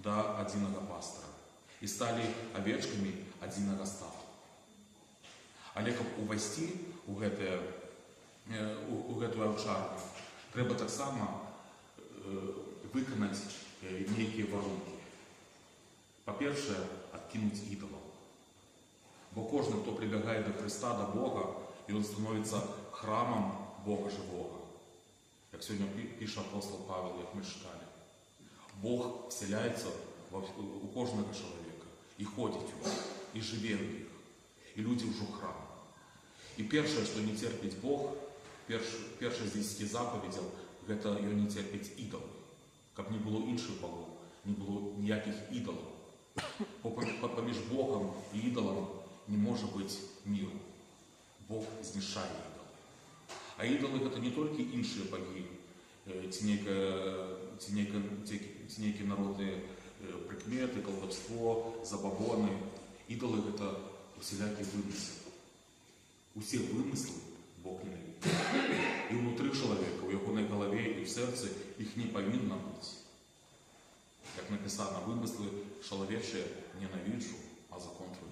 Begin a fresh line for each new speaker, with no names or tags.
да адзінага пастара і сталі авечкамі адзінага стада. Але каб увайсці ў гэтую аўчарню, трэба таксама выканаць нейкія варункі. Па-першае, адкінуць ідалаў. Бо кожны, хто прибягае до Христа, до Бога, і він становиться храмом Бога живого. Як сьогодні пише апостол Павел, як ми читали. Бог вселяється у кожного чоловіка, і ходить у них, і живе в них, і люди вже храм. І перше, що не терпить Бог, перше з 10 заповідей, це його не терпить ідоли. Каб не було інших богів, не було ніяких ідолів. Поміж Богом і ідолом не може бути миру. Бог знішає ідоли. А ідоли – це не тільки інші боги, ці некі народні прикмети, колдовство, забабони. Ідоли – це усілякі вимисли. Усі вимисли Бог ненавидить. І внутрі чоловіка, у його на голові і в серці їх не повинно бути. Як написано, вимисли чоловіче ненавиджу, а закон твій.